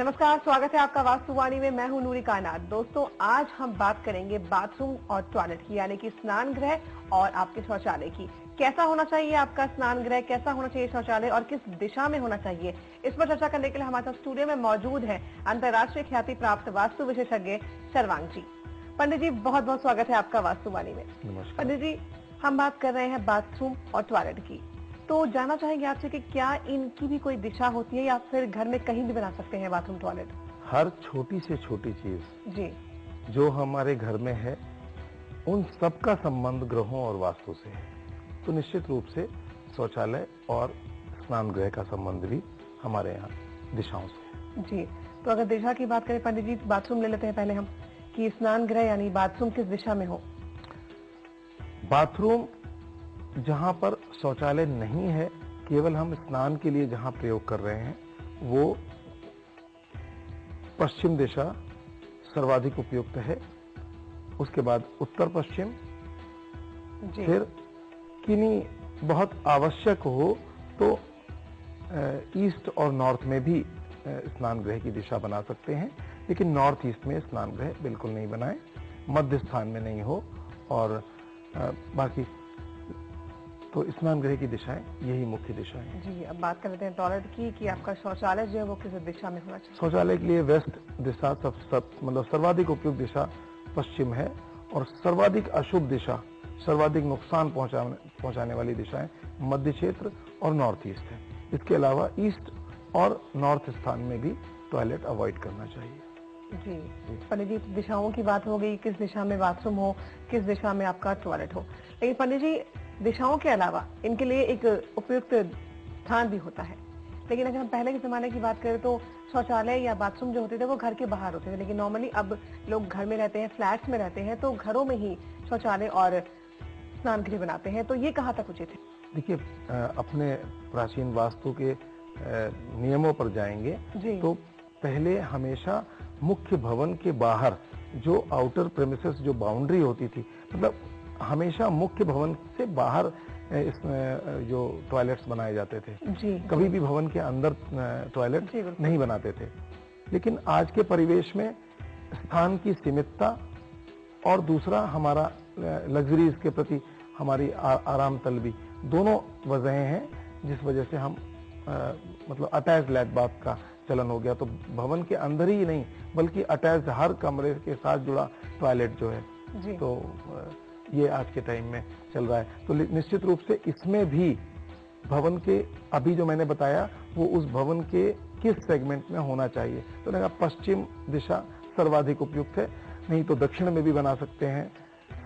नमस्कार, स्वागत है आपका वास्तुवाणी में। मैं हूं नूरी कायनात। दोस्तों, आज हम बात करेंगे बाथरूम और टॉयलेट की, यानी कि स्नान गृह और आपके शौचालय की। कैसा होना चाहिए आपका स्नान गृह, कैसा होना चाहिए शौचालय और किस दिशा में होना चाहिए, इस पर चर्चा करने के लिए हमारे साथ स्टूडियो में मौजूद है अंतर्राष्ट्रीय ख्याति प्राप्त वास्तु विशेषज्ञ सर्वांग जी। पंडित जी, बहुत बहुत स्वागत है आपका वास्तुवाणी में। पंडित जी, हम बात कर रहे हैं बाथरूम और टॉयलेट की, तो जानना चाहेंगे आपसे कि क्या इनकी भी कोई दिशा होती है या फिर घर में कहीं भी बना सकते हैं बाथरूम टॉयलेट? हर छोटी से छोटी चीज जी जो हमारे घर में है, उन सब का संबंध ग्रहों और वास्तु से है। तो निश्चित रूप से शौचालय और स्नान गृह का संबंध भी हमारे यहाँ दिशाओं से है। जी, तो अगर दिशा की बात करें पंडित जी, बाथरूम ले लेते हैं पहले हम, कि स्नान गृह यानी बाथरूम किस दिशा में हो? बाथरूम जहाँ पर शौचालय नहीं है, केवल हम स्नान के लिए जहाँ प्रयोग कर रहे हैं, वो पश्चिम दिशा सर्वाधिक उपयुक्त है। उसके बाद उत्तर पश्चिम, फिर किन्हीं बहुत आवश्यक हो तो ईस्ट और नॉर्थ में भी स्नान गृह की दिशा बना सकते हैं, लेकिन नॉर्थ ईस्ट में स्नान गृह बिल्कुल नहीं बनाएं, मध्य स्थान में नहीं हो। और बाकी तो स्नान गृह की दिशाएं यही मुख्य दिशाएं हैं। जी, अब बात कर लेते हैं टॉयलेट की, कि आपका शौचालय जो है वो किस दिशा में होना चाहिए? शौचालय के लिए वेस्ट दिशा मतलब सर्वाधिक उपयुक्त दिशा पश्चिम है, और सर्वाधिक अशुभ दिशा, सर्वाधिक नुकसान पहुंचाने वाली दिशाएं मध्य क्षेत्र और नॉर्थ ईस्ट है। इसके अलावा ईस्ट और नॉर्थ स्थान में भी टॉयलेट अवॉइड करना चाहिए। जी, पंडित जी, दिशाओं की बात हो गई, किस दिशा में बाथरूम हो, किस दिशा में आपका टॉयलेट हो, लेकिन पंडित जी दिशाओं के अलावा इनके लिए एक उपयुक्त स्थान भी होता है। लेकिन अगर हम पहले के जमाने की बात करें तो शौचालय या बाथरूम जो होते थे वो घर के बाहर होते थे, लेकिन नॉर्मली अब लोग घर में रहते हैं, फ्लैट्स में रहते हैं, तो घरों में ही शौचालय और स्नान गृह बनाते हैं। तो ये कहाँ तक उचित है? देखिए, अपने प्राचीन वास्तु के नियमों पर जाएंगे तो पहले हमेशा मुख्य भवन के बाहर जो आउटर प्रेमिसेस, जो बाउंड्री होती थी, मतलब हमेशा मुख्य भवन से बाहर जो टॉयलेट्स बनाए जाते थे। कभी भी भवन के अंदर टॉयलेट नहीं बनाते थे। लेकिन आज के परिवेश में स्थान की सीमितता और दूसरा हमारा लग्जरीज के प्रति हमारी आराम तलबी, दोनों वजहें हैं जिस वजह से हम मतलब अटैच्ड लैट बाथ का चलन हो गया। तो भवन के अंदर ही नहीं बल्कि अटैच्ड हर कमरे के साथ जुड़ा टॉयलेट जो है, तो ये आज के टाइम में चल रहा है। तो निश्चित रूप से इसमें भी भवन के, अभी जो मैंने बताया, वो उस भवन के किस सेगमेंट में होना चाहिए। तो मैंने कहा पश्चिम दिशा सर्वाधिक उपयुक्त है, नहीं तो दक्षिण में भी बना सकते हैं,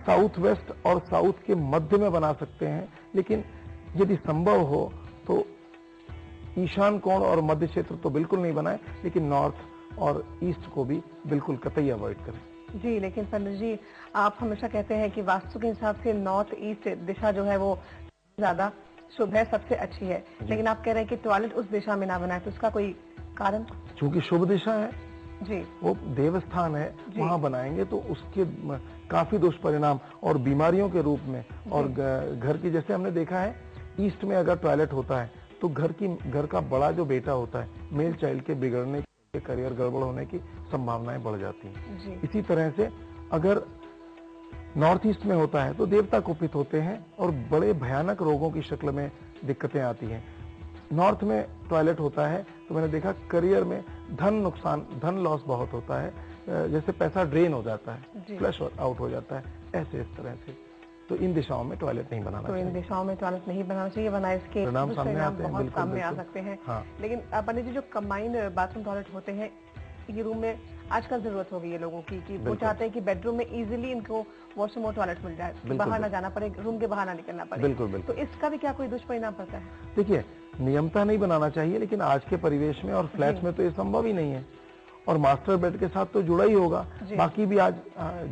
साउथ वेस्ट और साउथ के मध्य में बना सकते हैं, लेकिन यदि संभव हो तो ईशान कोण और मध्य क्षेत्र तो बिल्कुल नहीं बनाए, लेकिन नॉर्थ और ईस्ट को भी बिल्कुल कतई अवॉइड करें। जी, लेकिन पंडित जी, आप हमेशा कहते हैं कि वास्तु के हिसाब से नॉर्थ ईस्ट दिशा जो है वो ज्यादा शुभ है, सबसे अच्छी है, लेकिन आप कह रहे हैं कि टॉयलेट उस दिशा में ना बनाए, तो उसका कोई कारण? चूंकि शुभ दिशा है जी, वो देवस्थान है, वहां बनाएंगे तो उसके काफी दुष्परिणाम और बीमारियों के रूप में, और घर की, जैसे हमने देखा है, ईस्ट में अगर टॉयलेट होता है तो घर का बड़ा जो बेटा होता है, मेल चाइल्ड के बिगड़ने के, करियर गड़बड़ होने की संभावनाएं बढ़ जाती हैं। इसी तरह से अगर नॉर्थ ईस्ट में होता है तो देवता कुपित होते हैं और बड़े भयानक रोगों की शक्ल में दिक्कतें आती हैं। नॉर्थ में टॉयलेट होता है तो मैंने देखा करियर में धन नुकसान, धन लॉस बहुत होता है, जैसे पैसा ड्रेन हो जाता है, फ्लश आउट हो जाता है, ऐसे इस तरह से। तो इन दिशाओं में टॉयलेट नहीं बनाना चाहिए। इन दिशाओं में टॉयलेट नहीं बनाना चाहिए, वरना इसके परिणाम सामने आ सकते हैं। लेकिन पंडित जी, जो कंबाइंड बाथरूम टॉयलेट होते हैं, ये रूम में आजकल जरूरत हो गई है लोगों की, कि वो चाहते हैं कि बेडरूम में इजीली इनको वॉशरूम और टॉयलेट मिल जाए, बाहर ना जाना पड़े, रूम के बाहर ना निकलना पड़े। बिल्कुल। तो इसका भी क्या कोई दुष्परिणाम पड़ता है? देखिए, नियमता नहीं बनाना चाहिए, लेकिन आज के परिवेश में और फ्लैट्स में तो ये संभव ही नहीं है, और मास्टर बेड के साथ तो जुड़ा ही होगा। बाकी भी आज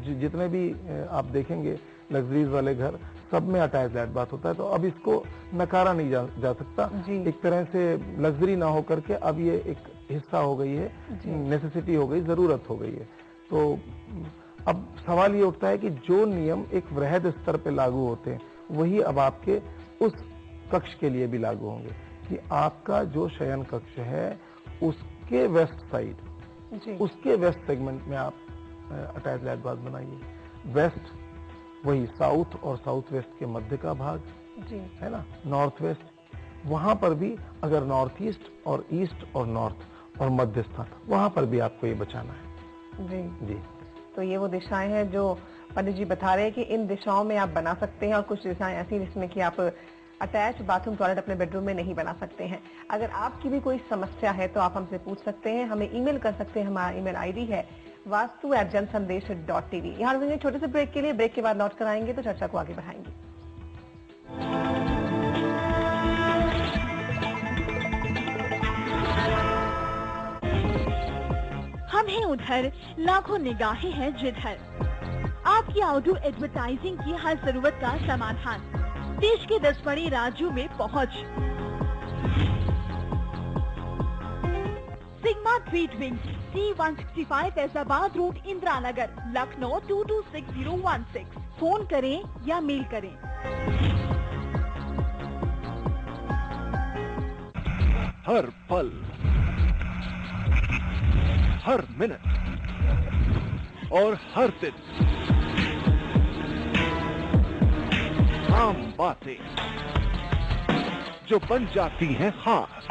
जितने भी आप देखेंगे लग्जरीज वाले घर, सब में अटैच लैट बाथ होता है, तो अब इसको नकारा नहीं जा सकता। एक तरह से लग्जरी ना होकर के अब ये एक हिस्सा हो गई है, नेसेसिटी हो गई, जरूरत हो गई है। तो अब सवाल ये उठता है कि जो नियम एक वृहद स्तर पे लागू होते हैं, वही अब आपके उस कक्ष के लिए भी लागू होंगे, कि आपका जो शयन कक्ष है उसके वेस्ट साइड उसके वेस्ट सेगमेंट में आप अटैच लैट्रिन बाथ बनाइए। वेस्ट वही साउथ और साउथ वेस्ट के मध्य का भाग है ना, नॉर्थ वेस्ट, वहां पर भी अगर नॉर्थ ईस्ट और ईस्ट और नॉर्थ और मध्य स्थान, वहां पर भी आपको ये बचाना है। जी। तो ये वो दिशाएं हैं जो पंडित जी बता रहे हैं कि इन दिशाओं में आप बना सकते हैं, और कुछ दिशाएं ऐसी जिसमें कि आप अटैच बाथरूम टॉयलेट अपने बेडरूम में नहीं बना सकते हैं। अगर आपकी भी कोई समस्या है तो आप हमसे पूछ सकते हैं, हमें ईमेल कर सकते हैं। हमारा ईमेल आईडी है vastu@jansandesh.tv। यहाँ रुकेंगे छोटे से ब्रेक के लिए, ब्रेक के बाद लौट कर आएंगे तो चर्चा को आगे बढ़ाएंगे। हम हैं उधर, लाखों निगाहें हैं जिधर। आपकी आउटडोर एडवर्टाइजिंग की हर जरूरत का समाधान, देश के 10 बड़े राज्यों में पहुंच। Sigma Treatment, C165 Faizabad road, Indira Nagar, Lucknow 226016। Phone करें या मेल करें। हर पल, हर मिनट और हर दिन आम बातें जो बन जाती हैं खास,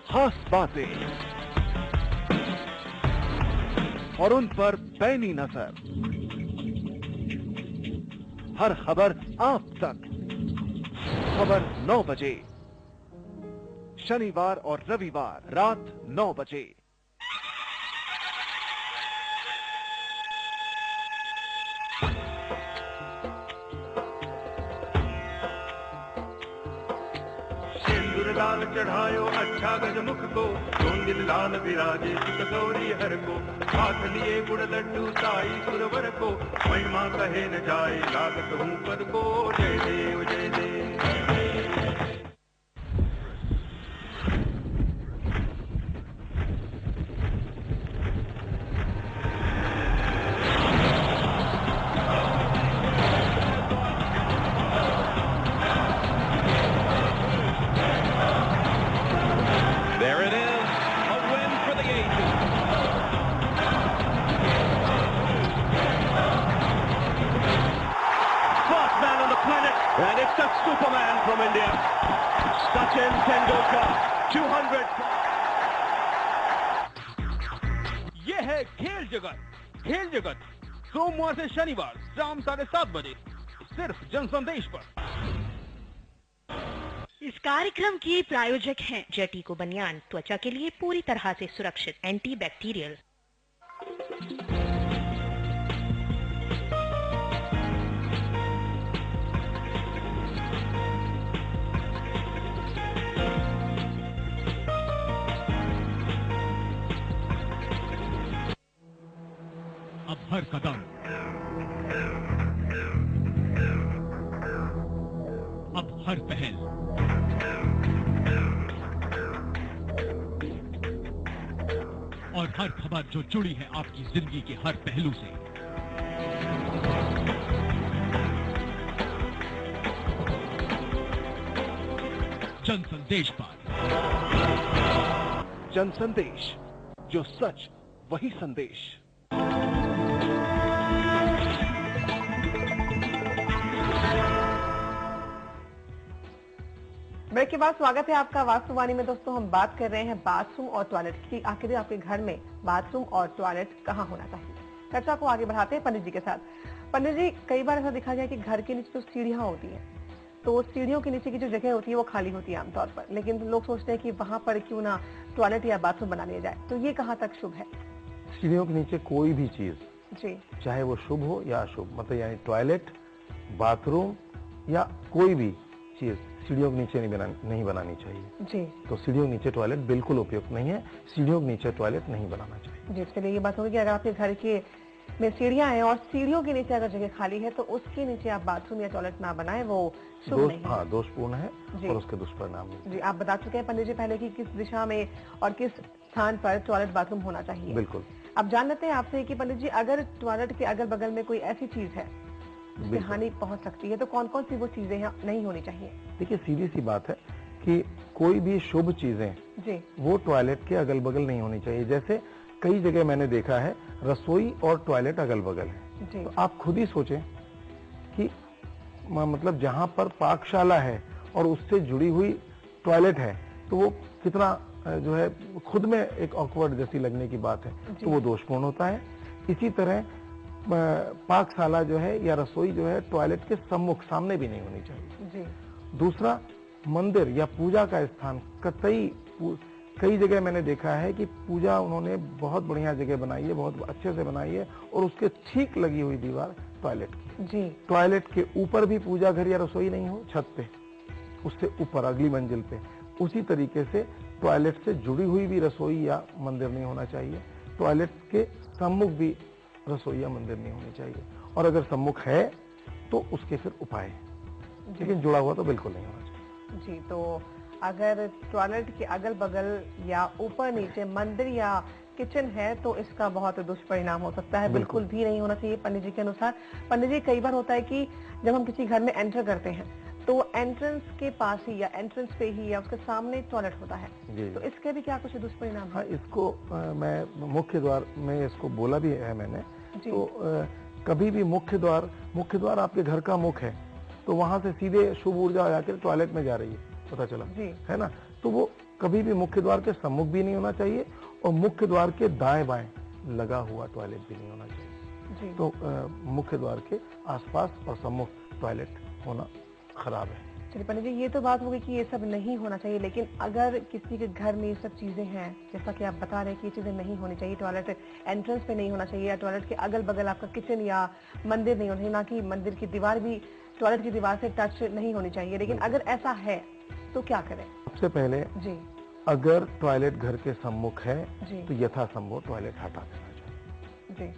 खास बातें और उन पर पैनी नजर। हर खबर आप तक, खबर 9 बजे, शनिवार और रविवार रात 9 बजे। लाल चढ़ायो अच्छा गजमुख को, रोंदिल लाल विराजे सुत गौरी हर को। हाथ लिए गुड़ लड्डू ताई सुरवर को, महिमा कहे न जाए लागत हूँ पद को। जय देव जय देव। And it's a Superman from India, Sachin Tendulkar, 200. ये है खेल जगत। खेल जगत सोमवार से शनिवार शाम 7:30 बजे सिर्फ जनसंदेश पर। इस कार्यक्रम के प्रायोजक हैं जटीको बनियान, त्वचा के लिए पूरी तरह से सुरक्षित, एंटी बैक्टीरियल। अब हर कदम, अब हर पहल, और हर खबर जो जुड़ी है आपकी जिंदगी के हर पहलू से। जनसंदेश पर। जनसंदेश, जो सच वही संदेश। ब्रेक के बाद स्वागत है आपका वास्तुवाणी में। दोस्तों, हम बात कर रहे हैं बाथरूम और टॉयलेट की। आखिर आपके घर में बाथरूम और टॉयलेट कहाँ होना चाहिए? चर्चा को आगे बढ़ाते हैं पंडित जी के साथ। पंडित जी, कई बार ऐसा देखा गया कि घर के नीचे जो सीढ़ियां होती हैं, तो सीढ़ियों के नीचे की जो जगह होती है वो खाली होती है आमतौर पर, लेकिन लोग सोचते हैं कि वहां पर क्यों ना टॉयलेट या बाथरूम बना लिया जाए। तो ये कहाँ तक शुभ है? सीढ़ियों के नीचे कोई भी चीज जी, चाहे वो शुभ हो या अशुभ, मतलब यानी टॉयलेट, बाथरूम या कोई भी चीज सीढ़ियों के नीचे नहीं बनानी चाहिए जी। तो सीढ़ियों के नीचे टॉयलेट बिल्कुल उपयुक्त नहीं है। सीढ़ियों के नीचे टॉयलेट नहीं बनाना चाहिए। जी, चलिए ये बात होगी कि अगर आपके घर के में सीढ़ियां हैं और सीढ़ियों के नीचे अगर जगह खाली है तो उसके नीचे आप बाथरूम या टॉयलेट ना बनाएं, वो शुभ नहीं है। हाँ, दोषपूर्ण है और उसके दुष्परिणाम नहीं। जी, आप बता चुके हैं पंडित जी पहले कि किस दिशा में और किस स्थान पर टॉयलेट बाथरूम होना चाहिए। बिल्कुल। अब जान लेते हैं आपसे कि पंडित जी, अगर टॉयलेट के अगल बगल में कोई ऐसी चीज है जिससे हानि पहुंच सकती है, तो कौन कौन सी वो चीजें नहीं होनी चाहिए? देखिए, सीधी सी बात है कि कोई भी शुभ चीजें जी, वो टॉयलेट के अगल बगल नहीं होनी चाहिए। जैसे कई जगह मैंने देखा है रसोई और टॉयलेट अगल बगल है, तो आप खुद ही सोचें कि मतलब जहां पर पाकशाला है और उससे जुड़ी हुई टॉयलेट है तो वो कितना जो है खुद में एक ऑकवर्ड जैसी लगने की बात है, तो वो दोषपूर्ण होता है। इसी तरह पाकशाला जो है या रसोई जो है टॉयलेट के सम्मुख सामने भी नहीं होनी चाहिए। दूसरा, मंदिर या पूजा का स्थान कई जगह मैंने देखा है कि पूजा उन्होंने बहुत बढ़िया जगह बनाई है, बहुत अच्छे से बनाई है और उसके ठीक लगी हुई दीवार टॉयलेट की। टॉयलेट के ऊपर भी पूजा घर या रसोई नहीं हो, छत पे, उससे ऊपर अगली मंजिल पे। उसी तरीके से टॉयलेट से जुड़ी हुई भी रसोई या मंदिर नहीं होना चाहिए। टॉयलेट के सम्मुख भी रसोई या मंदिर नहीं होनी चाहिए, और अगर सम्मुख है तो उसके फिर उपाय, लेकिन जुड़ा हुआ तो बिल्कुल नहीं होना चाहिए। जी, तो अगर टॉयलेट के अगल बगल या ऊपर नीचे मंदिर या किचन है तो इसका बहुत दुष्परिणाम हो सकता है, बिल्कुल भी नहीं होना चाहिए पंडित जी के अनुसार। पंडित जी, कई बार होता है कि जब हम किसी घर में एंटर करते हैं तो एंट्रेंस के पास ही या एंट्रेंस पे ही या उसके सामने टॉयलेट होता है, तो इसके भी क्या कुछ दुष्परिणाम? हाँ, इसको मैं मुख्य द्वार में इसको बोला भी है मैंने। तो कभी भी मुख्य द्वार आपके घर का मुख है तो वहां से सीधे शुभ ऊर्जा आकर टॉयलेट में जा रही है, पता चला है ना, तो वो कभी भी मुख्य द्वार के सम्मुख भी नहीं होना चाहिए और मुख्य द्वार के दाएं बाएं लगा हुआ टॉयलेट भी नहीं होना चाहिए। तो मुख्य द्वार के आसपास और सम्मुख टॉयलेट होना खराब है। चलिए पंडित जी, ये तो बात होगी कि ये सब नहीं होना चाहिए, लेकिन अगर किसी के घर में ये सब चीजें हैं, जैसा कि आप बता रहे हैं कि ये चीजें नहीं होनी चाहिए, टॉयलेट एंट्रेंस पे नहीं होना चाहिए या टॉयलेट के अगल बगल आपका किचन या मंदिर नहीं होना चाहिए, ना कि मंदिर की दीवार भी टॉयलेट की दीवार से टच नहीं होनी चाहिए, लेकिन अगर ऐसा है तो क्या करें? सबसे पहले अगर टॉयलेट घर के सम्मुख है तो यथासंभव टॉयलेट हटा देना चाहिए,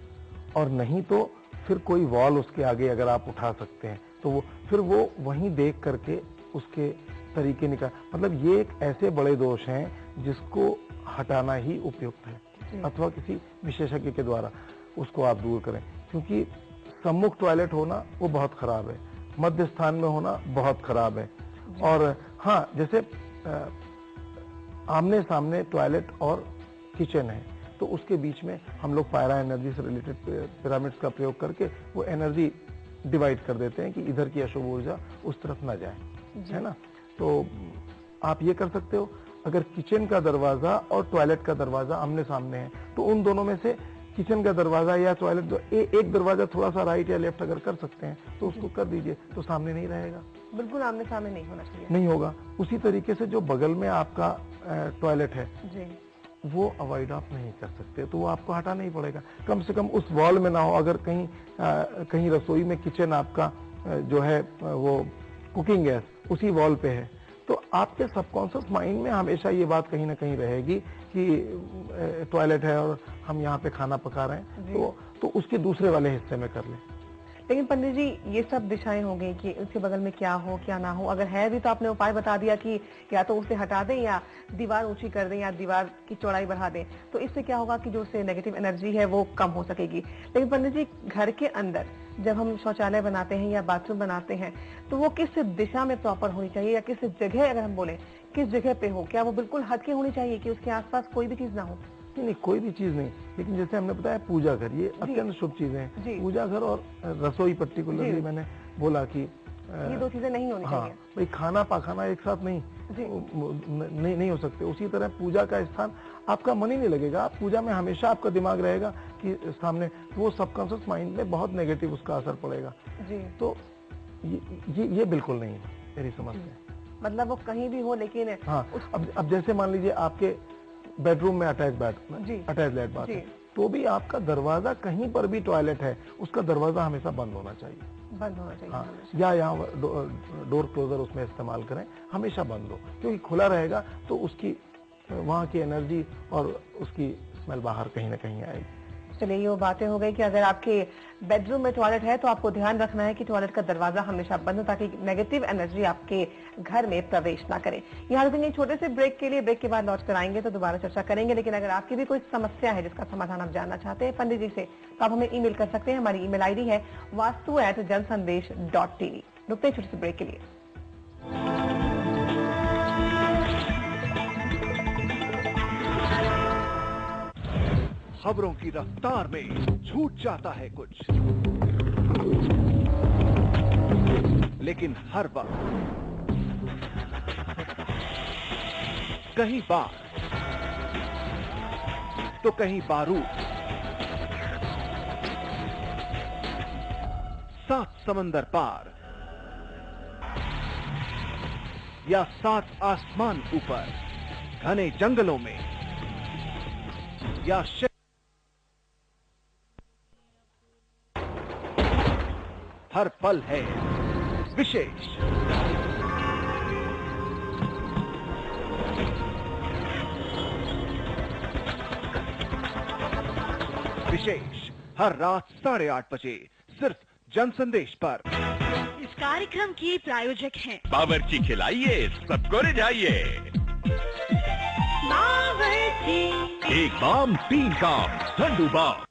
और नहीं तो फिर कोई वॉल उसके आगे अगर आप उठा सकते हैं तो फिर वो वहीं देख करके उसके तरीके निकाल, मतलब ये एक ऐसे बड़े दोष हैं जिसको हटाना ही उपयुक्त है, अथवा किसी विशेषज्ञ के द्वारा उसको आप दूर करें, क्योंकि सम्मुख टॉयलेट होना वो बहुत खराब है, मध्य स्थान में होना बहुत खराब है। और हाँ, जैसे आमने सामने टॉयलेट और किचन है तो उसके बीच में हम लोग पायरा एनर्जी से रिलेटेड पिरामिड्स का प्रयोग करके वो एनर्जी डिवाइड कर देते हैं कि इधर की अशुभ ऊर्जा उस तरफ ना जाए, है ना। तो आप ये कर सकते हो, अगर किचन का दरवाजा और टॉयलेट का दरवाजा आमने सामने है तो उन दोनों में से किचन का दरवाजा या टॉयलेट एक दरवाजा थोड़ा सा राइट या लेफ्ट अगर कर सकते हैं तो उसको कर दीजिए, तो सामने नहीं रहेगा, बिल्कुल आमने सामने नहीं होना चाहिए, नहीं होगा। उसी तरीके से जो बगल में आपका टॉयलेट है वो अवॉइड आप नहीं कर सकते, तो वो आपको हटाना ही पड़ेगा, कम से कम उस वॉल में ना हो। अगर कहीं रसोई में किचन आपका जो है वो कुकिंग गैस उसी वॉल पे है तो आपके सबकॉन्शियस माइंड में हमेशा ये बात कहीं ना कहीं रहेगी कि टॉयलेट है और हम यहाँ पे खाना पका रहे हैं, तो उसके दूसरे वाले हिस्से में कर लें। लेकिन पंडित जी, ये सब दिशाएं हो गई कि उसके बगल में क्या हो क्या ना हो, अगर है भी तो आपने उपाय बता दिया कि या तो उसे हटा दें या दीवार ऊंची कर दें या दीवार की चौड़ाई बढ़ा दें, तो इससे क्या होगा कि जो उससे नेगेटिव एनर्जी है वो कम हो सकेगी। लेकिन पंडित जी, घर के अंदर जब हम शौचालय बनाते हैं या बाथरूम बनाते हैं तो वो किस दिशा में प्रॉपर होनी चाहिए, या किस जगह, अगर हम बोले किस जगह पे हो, क्या वो बिल्कुल हटके होनी चाहिए कि उसके आसपास कोई भी चीज ना हो? नहीं, कोई भी चीज नहीं, लेकिन जैसे हमने बताया पूजा घर ये अत्यंत शुभ चीजें हैं। पूजा घर और रसोई पर्टिकुलरली मैंने बोला कि ये दो चीजें नहीं होनी चाहिए। भाई खाना पकाना एक साथ नहीं हो सकते। उसी तरह पूजा का स्थान आपका मन ही नहीं लगेगा, पूजा में हमेशा आपका दिमाग रहेगा कि सामने, वो सबकॉन्शियस माइंड में बहुत नेगेटिव उसका असर पड़ेगा। तो ये बिल्कुल नहीं है मेरी समझ में। मतलब वो कहीं भी हो, लेकिन हाँ, अब जैसे मान लीजिए आपके बेडरूम में अटैच लेट बात है, तो भी आपका दरवाजा कहीं पर भी टॉयलेट है उसका दरवाजा हमेशा बंद होना चाहिए। हाँ, या यहाँ डोर क्लोजर उसमें इस्तेमाल करें, हमेशा बंद हो, क्योंकि खुला रहेगा तो उसकी वहाँ की एनर्जी और उसकी स्मेल बाहर कहीं ना कहीं आएगी। चलिए, ये वो बातें हो गई कि अगर आपके बेडरूम में टॉयलेट है तो आपको ध्यान रखना है कि टॉयलेट का दरवाजा हमेशा बंद हो, ताकि नेगेटिव एनर्जी आपके घर में प्रवेश ना करे। यहाँ रुकेंगे छोटे से ब्रेक के लिए, ब्रेक के बाद लौट कर आएंगे तो दोबारा चर्चा करेंगे। लेकिन अगर आपकी भी कोई समस्या है जिसका समाधान आप जानना चाहते हैं पंडित जी से, तो आप हमें ईमेल कर सकते हैं। हमारी ईमेल आईडी है vastu@jansandesh.tv। रुकते हैं छोटे से ब्रेक के लिए। खबरों की रफ्तार में छूट जाता है कुछ, लेकिन हर बार कहीं बार तो कहीं बारूद, 7 समंदर पार या 7 आसमान ऊपर, घने जंगलों में या हर पल है विशेष। विशेष हर रात 8:30 बजे सिर्फ जनसंदेश पर। इस कार्यक्रम की प्रायोजक हैं बावर्ची खिलाइए, सबको रिझाइए। बावर्ची, एक बाम 3 काम, ठंडू बाम।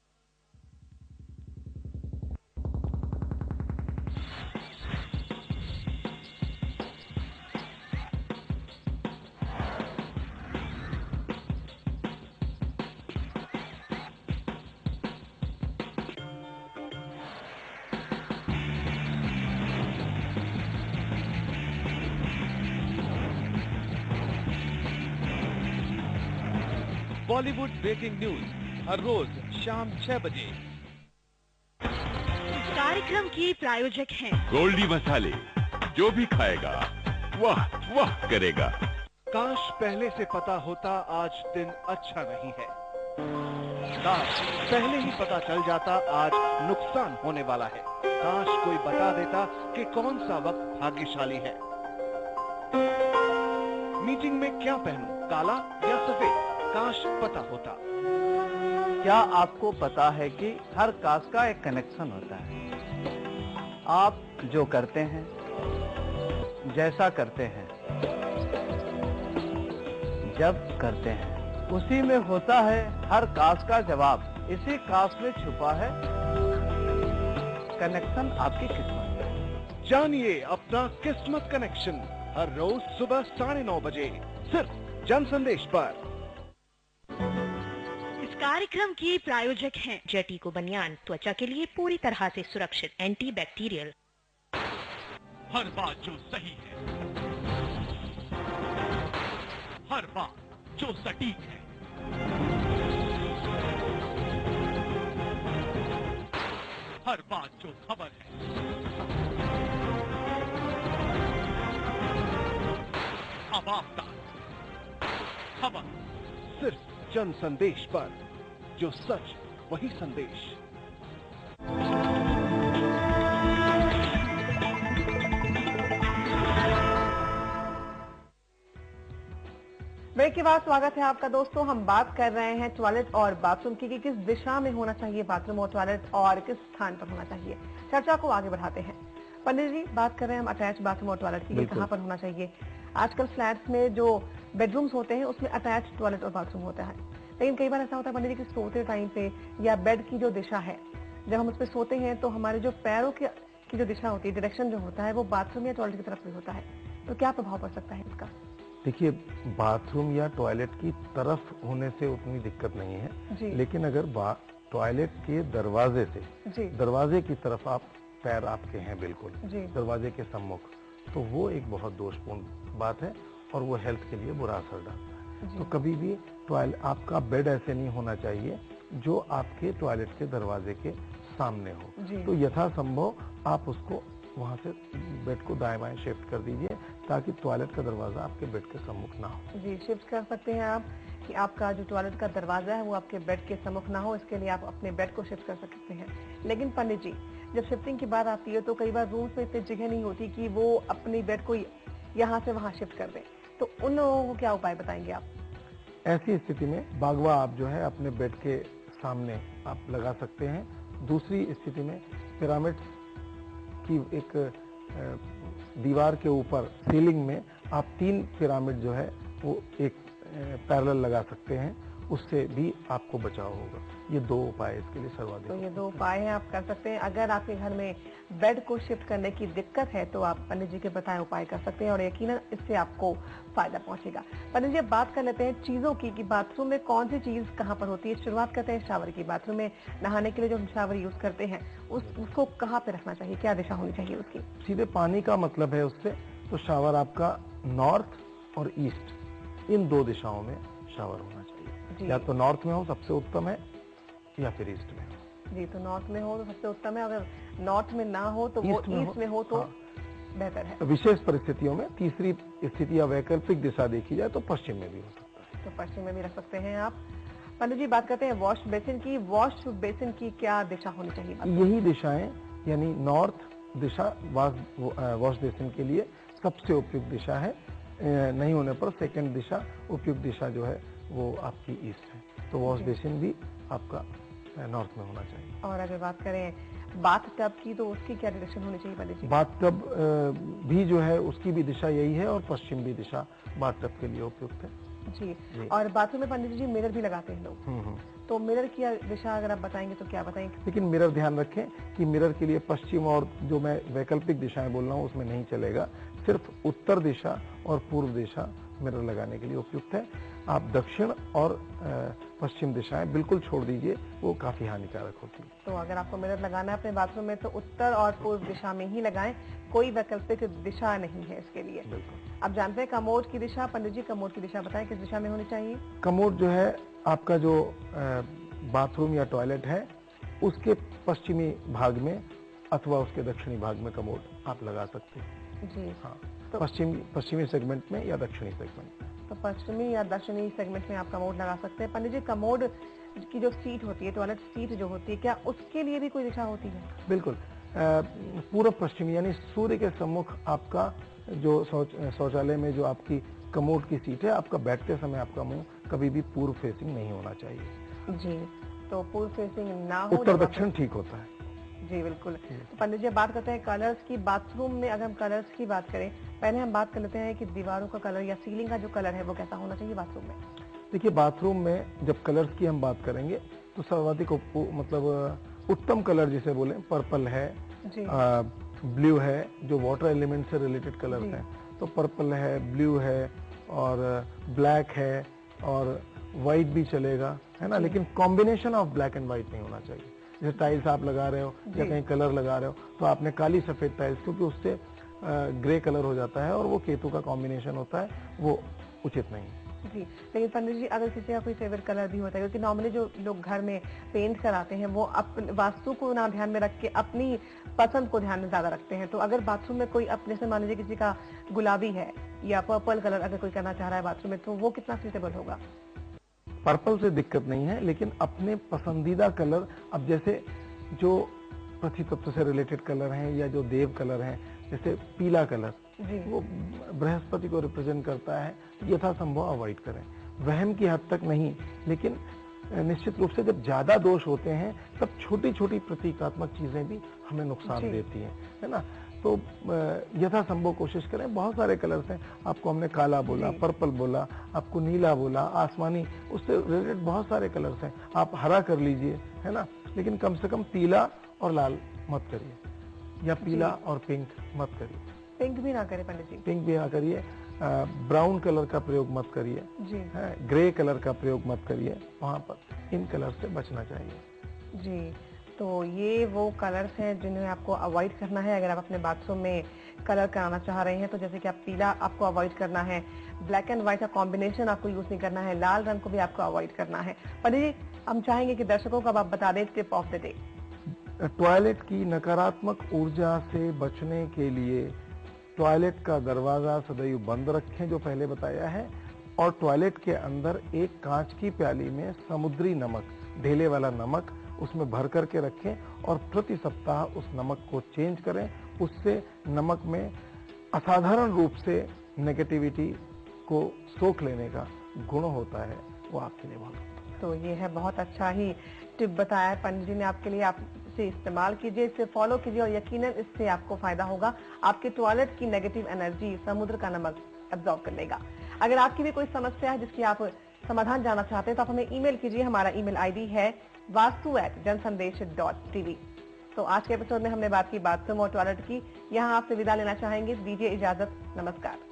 बॉलीवुड ब्रेकिंग न्यूज हर रोज शाम 6 बजे। इस कार्यक्रम की प्रायोजक हैं गोल्डी मसाले, जो भी खाएगा वाह वाह करेगा। काश पहले से पता होता आज दिन अच्छा नहीं है, काश पहले ही पता चल जाता आज नुकसान होने वाला है, काश कोई बता देता कि कौन सा वक्त भाग्यशाली है। मीटिंग में क्या पहनूं, काला या सफेद, काश पता होता। क्या आपको पता है कि हर कास्ट का एक कनेक्शन होता है? आप जो करते हैं, जैसा करते हैं, जब करते हैं, उसी में होता है हर कास्ट का जवाब। इसी कास्ट में छुपा है कनेक्शन आपकी किस्मत में। जानिए अपना किस्मत कनेक्शन हर रोज सुबह 9:30 बजे सिर्फ जनसंदेश पर। कार्यक्रम की प्रायोजक हैं जेटिको बनियान, त्वचा के लिए पूरी तरह से सुरक्षित, एंटी बैक्टीरियल। हर बात जो सही है, हर बात जो सटीक है, हर बात जो खबर है, अब आप तक खबर सिर्फ जनसंदेश पर, जो सच वही संदेश। ब्रेक के बाद स्वागत है आपका दोस्तों। हम बात कर रहे हैं टॉयलेट और बाथरूम की कि किस दिशा में होना चाहिए बाथरूम और टॉयलेट और किस स्थान पर होना चाहिए। चर्चा को आगे बढ़ाते हैं। पंडित जी, बात कर रहे हैं हम अटैच बाथरूम और टॉयलेट की, कहाँ पर होना चाहिए। आजकल फ्लैट्स में जो बेडरूम्स होते हैं उसमें अटैच टॉयलेट और बाथरूम होता है, लेकिन कई बार ऐसा होता है पंडित जी कि सोते टाइम पे या बेड की जो दिशा है, जब हम उस पर सोते हैं तो हमारे जो पैरों की जो दिशा होती है, डायरेक्शन जो होता है, वो बाथरूम या टॉयलेट की तरफ भी होता है, तो क्या प्रभाव पड़ सकता है इसका? देखिए, बाथरूम या टॉयलेट की तरफ होने से उतनी दिक्कत नहीं है, लेकिन अगर टॉयलेट के दरवाजे से दरवाजे की तरफ आप पैर आपके हैं बिल्कुल दरवाजे के सम्मुख, तो वो एक बहुत दोषपूर्ण बात है और वो हेल्थ के लिए बुरा असर डालता है। तो कभी भी टॉयलेट, आपका बेड ऐसे नहीं होना चाहिए जो आपके टॉयलेट के दरवाजे के सामने हो। तो यथासंभव आप उसको वहां से बेड को दाएं बाएं शिफ्ट कर दीजिए ताकि टॉयलेट का दरवाजा आपके बेड के सम्मुख ना हो। जी, शिफ्ट कर सकते हैं आप कि आपका जो टॉयलेट का दरवाजा है वो आपके बेड के सम्मुख ना हो, इसके लिए आप अपने बेड को शिफ्ट कर सकते हैं। लेकिन पंडित जी, जब शिफ्टिंग की बात आती है तो कई बार रूम्स में इतनी जगह नहीं होती कि वो अपनी बेड को यहाँ से वहाँ शिफ्ट कर दें, तो उन लोगों को क्या उपाय बताएंगे आप? ऐसी स्थिति में बागवा आप जो है अपने बेड के सामने आप लगा सकते हैं। दूसरी स्थिति में पिरामिड की एक दीवार के ऊपर सीलिंग में आप 3 पिरामिड जो है वो एक पैरेलल लगा सकते हैं उससे भी आपको बचाव होगा। ये 2 उपाय इसके लिए सर्वाधिक। तो ये 2 उपाय हैं, आप कर सकते हैं। अगर आपके घर में बेड को शिफ्ट करने की दिक्कत है तो आप पंडित जी के बताए उपाय कर सकते हैं और यकीनन इससे आपको फायदा पहुंचेगा। पंडित जी, बात कर लेते हैं चीजों की कि बाथरूम में कौन सी चीज कहाँ पर होती है। शुरुआत करते हैं शावर की। बाथरूम में नहाने के लिए जो हम शावर यूज करते हैं उसको कहाँ पे रखना चाहिए, क्या दिशा होनी चाहिए उसकी? सीधे पानी का मतलब है उससे, तो शावर आपका नॉर्थ और ईस्ट, इन 2 दिशाओं में शावर होना चाहिए। या तो नॉर्थ में हो सबसे उत्तम है, या फिर ईस्ट में हो। जी, तो नॉर्थ में हो तो सबसे उत्तम है। अगर नॉर्थ में ना हो तो वो ईस्ट में हो तो बेहतर है। विशेष परिस्थितियों में तीसरी स्थिति या वैकल्पिक दिशा देखी जाए तो पश्चिम में भी हो सकता है। तो पश्चिम में भी रख सकते हैं आप। पंडित जी, बात करते हैं वॉश बेसिन की। वॉश बेसिन की क्या दिशा होनी चाहिए? यही दिशाएं, यानी नॉर्थ दिशा वॉश बेसिन के लिए सबसे उपयुक्त दिशा है। नहीं होने पर सेकंड दिशा, उपयुक्त दिशा जो है वो आपकी ईस्ट है। तो वॉश बेसिन भी आपका नॉर्थ में होना चाहिए। और अगर बात करें बाथ टब की तो उसकी क्या डायरेक्शन होनी चाहिए पंडित जी? बाथ टब भी जो है उसकी भी दिशा यही है और पश्चिम भी दिशा बाथ टब के लिए उपयुक्त है। जी। और बाथरूम में पंडित जी मिरर भी लगाते हैं लोग, तो मिरर की दिशा अगर आप बताएंगे तो क्या बताएंगे? लेकिन मिरर ध्यान रखें कि मिरर के लिए पश्चिम और जो मैं वैकल्पिक दिशाएं बोल रहा हूँ उसमें नहीं चलेगा। सिर्फ उत्तर दिशा और पूर्व दिशा मिरर लगाने के लिए उपयुक्त है। आप दक्षिण और पश्चिम दिशाएं बिल्कुल छोड़ दीजिए, वो काफी हानिकारक होती है। तो अगर आपको मिरर लगाना है अपने बाथरूम में तो उत्तर और पूर्व दिशा में ही लगाएं, कोई वैकल्पिक दिशा नहीं है इसके लिए। आप जानते हैं कमोड की दिशा। पंडित जी, कमोड की दिशा बताएं, किस दिशा में होनी चाहिए? कमोड जो है आपका जो बाथरूम या टॉयलेट है उसके पश्चिमी भाग में अथवा उसके दक्षिणी भाग में कमोड आप लगा सकते हैं। जी हाँ, तो पश्चिमी सेगमेंट में या दक्षिणी सेगमेंट में। तो पश्चिमी या दक्षिणी सेगमेंट में आप कमोड लगा सकते हैं। पंडित जी, कमोड की जो सीट होती है, टॉयलेट सीट जो होती है, क्या उसके लिए भी कोई दिशा होती है? बिल्कुल, पूर्व पश्चिमी यानी सूर्य के सम्मुख आपका जो शौचालय में जो आपकी कमोड की सीट है, आपका बैठते समय आपका मुंह कभी भी पूर्व फेसिंग नहीं होना चाहिए। जी, तो पूर्व फेसिंग ना हो, उत्तर दक्षिण ठीक होता है। जी बिल्कुल। तो पंडित जी, बात करते हैं कलर्स की। बाथरूम में अगर हम कलर्स की बात करें, पहले हम बात कर लेते हैं कि दीवारों का कलर या सीलिंग का जो कलर है वो कैसा होना चाहिए बाथरूम में? देखिए, बाथरूम में जब कलर्स की हम बात करेंगे तो सर्वाधिक मतलब उत्तम कलर जिसे बोले पर्पल है, ब्लू है, जो वाटर एलिमेंट से रिलेटेड कलर्स हैं, तो पर्पल है, ब्लू है और ब्लैक है और व्हाइट भी चलेगा, है ना। लेकिन combination of black and white नहीं होना चाहिए। जैसे टाइल्स आप लगा रहे हो या कहीं कलर लगा रहे हो तो आपने काली सफेद टाइल्स, क्योंकि उससे ग्रे कलर हो जाता है और वो केतु का कॉम्बिनेशन होता है, वो उचित नहीं है। जी, लेकिन पंडित जी, अगर किसी का कोई फेवरेट कलर भी होता है, क्योंकि नॉर्मली जो लोग घर में पेंट कराते हैं वो अपने वास्तु को ना ध्यान में रख के अपनी पसंद को ध्यान में ज्यादा रखते हैं, तो अगर बाथरूम में कोई अपने से मान लीजिए किसी का गुलाबी है या पर्पल कलर अगर कोई करना चाह रहा है बाथरूम में, तो वो कितना सूटेबल होगा? पर्पल से दिक्कत नहीं है, लेकिन अपने पसंदीदा कलर, अब जैसे जो पृथ्वी तत्व से रिलेटेड कलर हैं या जो देव कलर हैं, जैसे पीला कलर, वो बृहस्पति को रिप्रेजेंट करता है, यथासंभव अवॉइड करें। वहम की हद तक नहीं, लेकिन निश्चित रूप से जब ज्यादा दोष होते हैं तब छोटी छोटी प्रतीकात्मक चीजें भी हमें नुकसान देती हैं, है ना। तो यथासंभव कोशिश करें। बहुत सारे कलर्स हैं, आपको हमने काला बोला, पर्पल बोला, आपको नीला बोला, आसमानी, उससे रिलेटेड बहुत सारे कलर्स हैं। आप हरा कर लीजिए, है ना, लेकिन कम से कम पीला और लाल मत करिए, या पीला और पिंक मत करिए। पिंक भी ना करें पंडित जी? पिंक भी ना करिए। ब्राउन कलर का प्रयोग मत करिए, ग्रे कलर का प्रयोग मत करिए, वहां पर इन कलर से बचना चाहिए। जी, तो ये वो कलर्स हैं जिन्हें आपको अवॉइड करना है अगर आप अपने बाथरूम में कलर कराना चाह रहे हैं। तो जैसे कि आप पीला आपको अवॉइड करना है, ब्लैक एंड व्हाइट का कॉम्बिनेशन आपको यूज नहीं करना है, लाल रंग को भी आपको अवॉइड करना है। पंडित जी, हम चाहेंगे कि दर्शकों को आप बता दें tip of the day. Toilet की नकारात्मक ऊर्जा से बचने के लिए टॉयलेट का दरवाजा सदैव बंद रखें, जो पहले बताया है, और टॉयलेट के अंदर एक कांच की प्याली में समुद्री नमक, ढेले वाला नमक, उसमें भर करके रखें और प्रति सप्ताह उस नमक को चेंज करें। उससे नमक में असाधारण रूप से नेगेटिविटी को सोख लेने का गुण होता है, वो आपके लिए बहुत अच्छा है। तो ये है बहुत अच्छा ही टिप बताया है पंडित जी ने आपके लिए। आप इसे इस्तेमाल कीजिए, इसे फॉलो कीजिए और यकीनन इससे आपको फायदा होगा। आपके टॉयलेट की नेगेटिव एनर्जी समुद्र का नमक एब्जॉर्ब कर लेगा। अगर आपकी भी कोई समस्या है जिसकी आप समाधान जानना चाहते हैं तो आप हमें ईमेल कीजिए। हमारा ईमेल आईडी है vastu@jansandesh.tv। तो आज के एपिसोड में हमने बात की बाथरूम और टॉयलेट की। यहाँ आपसे विदा लेना चाहेंगे। दीजिए इजाजत। नमस्कार।